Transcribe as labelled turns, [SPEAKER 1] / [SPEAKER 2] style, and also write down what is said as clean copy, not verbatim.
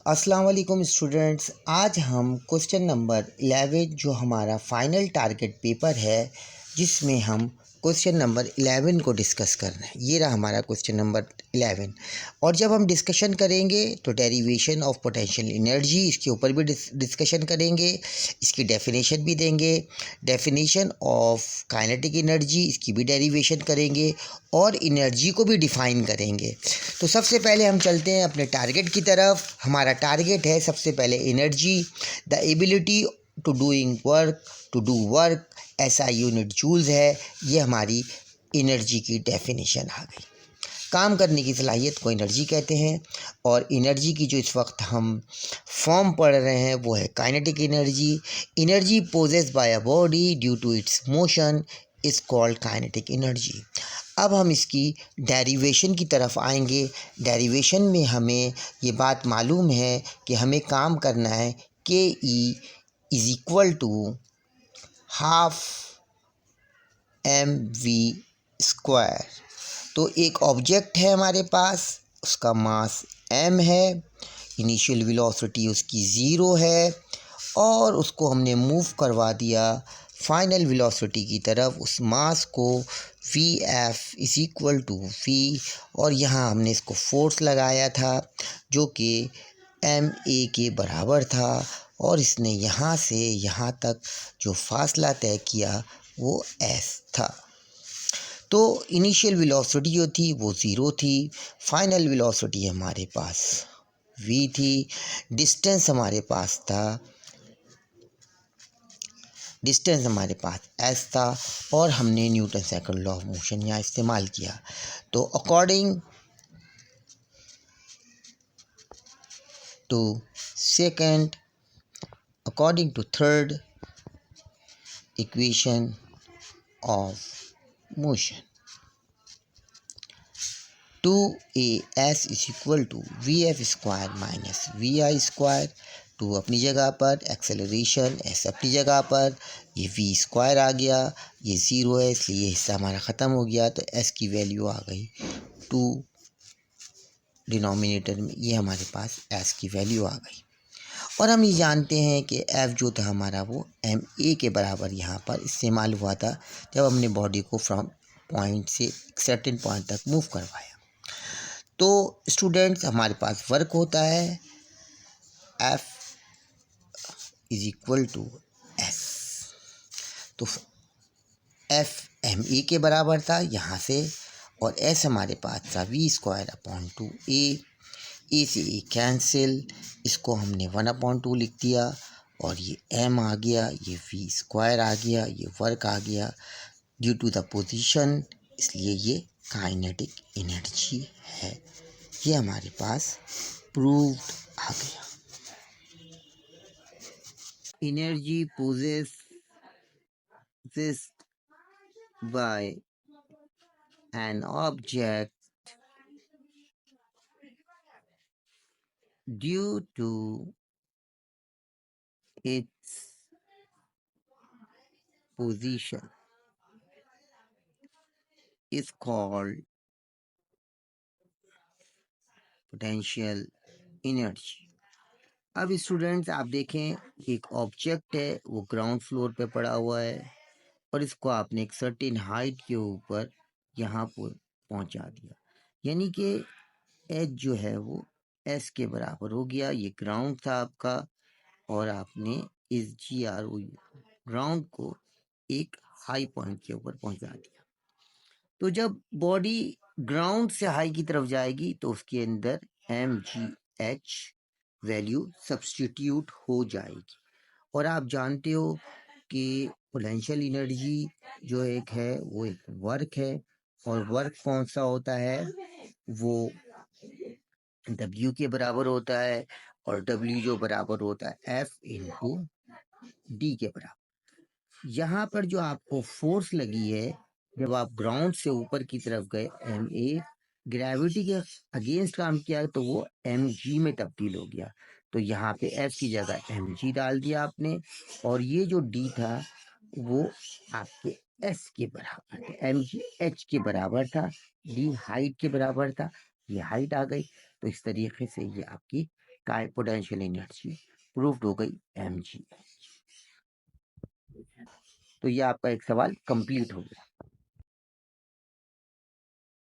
[SPEAKER 1] अस्सलाम वालेकुम स्टूडेंट्स। आज हम क्वेश्चन नंबर 11 जो हमारा फाइनल टारगेट पेपर है जिसमें हम क्वेश्चन नंबर 11 को डिस्कस कर रहे हैं। ये रहा हमारा क्वेश्चन नंबर 11। और जब हम डिस्कशन करेंगे तो डेरिवेशन ऑफ पोटेंशियल एनर्जी इसके ऊपर भी डिस्कशन करेंगे, इसकी डेफिनेशन भी देंगे, डेफिनेशन ऑफ काइनेटिक एनर्जी इसकी भी डेरिवेशन करेंगे और एनर्जी को भी डिफ़ाइन करेंगे। तो सबसे पहले हम चलते हैं अपने टारगेट की तरफ। हमारा टारगेट है सबसे पहले energy, the ability to doing work, to do work, ऐसा यूनिट जूल्स है। ये हमारी एनर्जी की डेफिनेशन आ गई। काम करने की सलाहियत को एनर्जी कहते हैं और एनर्जी की जो इस वक्त हम फॉर्म पढ़ रहे हैं वो है kinetic energy. Energy possessed by a body due to its motion is called kinetic energy. अब हम इसकी डेरिवेशन की तरफ आएंगे। डेरिवेशन में हमें ये बात मालूम है कि हमें काम करना है के E is equal to half m v square. तो एक ऑब्जेक्ट है हमारे पास, उसका मास m है, इनिशियल वेलोसिटी उसकी ज़ीरो है और उसको हमने मूव करवा दिया फाइनल वेलोसिटी की तरफ। उस मास को v f is equal to v और यहाँ हमने इसको फोर्स लगाया था जो कि एम ए के बराबर था और इसने यहाँ से यहाँ तक जो फासला तय किया वो एस था। तो इनिशियल वेलोसिटी जो थी वो ज़ीरो थी, फाइनल वेलोसिटी हमारे पास v थी, डिस्टेंस हमारे पास था, डिस्टेंस हमारे पास s था और हमने Newton second law of motion यहाँ इस्तेमाल किया। तो according to second, according to third equation of motion, 2as is equal to v f square minus v i square. Two अपनी जगह पर, एक्सेलरेशन एस अपनी जगह पर, ये वी स्क्वायर आ गया, ये ज़ीरो है इसलिए ये हिस्सा हमारा ख़त्म हो गया। तो एस की वैल्यू आ गई 2, डिनोमिनेटर में ये हमारे पास एस की वैल्यू आ गई। और हम ये जानते हैं कि एफ जो था हमारा वो एम ए के बराबर यहाँ पर इस्तेमाल हुआ था जब हमने बॉडी को फ्रॉम पॉइंट से एक सर्टेन पॉइंट तक मूव करवाया। तो स्टूडेंट्स हमारे पास वर्क होता है F is equal to s. तो F एम ए के बराबर था यहाँ से और S हमारे पास था वी स्क्वायर अपॉन टू ए से ए कैंसिल, इसको हमने 1/2 लिख दिया और ये m आ गया, ये वी स्क्वायर आ गया, ये वर्क आ गया ड्यू टू द पोजीशन, इसलिए ये काइनेटिक एनर्जी है। ये हमारे पास प्रूव्ड आ गया। Energy possessed by an object due to its position is called potential energy। अब स्टूडेंट्स आप देखें, एक ऑब्जेक्ट है वो ग्राउंड फ्लोर पे पड़ा हुआ है और इसको आपने एक सर्टेन हाइट के ऊपर यहाँ पर पहुँचा दिया, यानी कि एच जो है वो एस के बराबर हो गया। ये ग्राउंड था आपका और आपने इस जी आर ओ ग्राउंड को एक हाई पॉइंट के ऊपर पहुंचा दिया। तो जब बॉडी ग्राउंड से हाई की तरफ जाएगी तो उसके अंदर m g h value substitute हो जाएगी। और आप जानते हो कि पोटेंशियल एनर्जी जो एक है वो एक वर्क है और वर्क कौन सा होता है, वो W के बराबर होता है और W जो बराबर होता है F इंटू डी के बराबर। यहाँ पर जो आपको फोर्स लगी है जब आप ग्राउंड से ऊपर की तरफ गए, एम ए ग्रेविटी के अगेंस्ट काम किया तो वो एम जी में तब्दील हो गया। तो यहाँ पे एफ की जगह एम जी डाल दिया आपने और ये जो डी था वो आपके एस के बराबर था, एम जी एच के बराबर था, डी हाइट के बराबर था, ये हाइट आ गई। तो इस तरीके से ये आपकी का पोटेंशियल एनर्जी प्रूव्ड हो गई mgh। तो ये आपका एक सवाल कंप्लीट हो गया।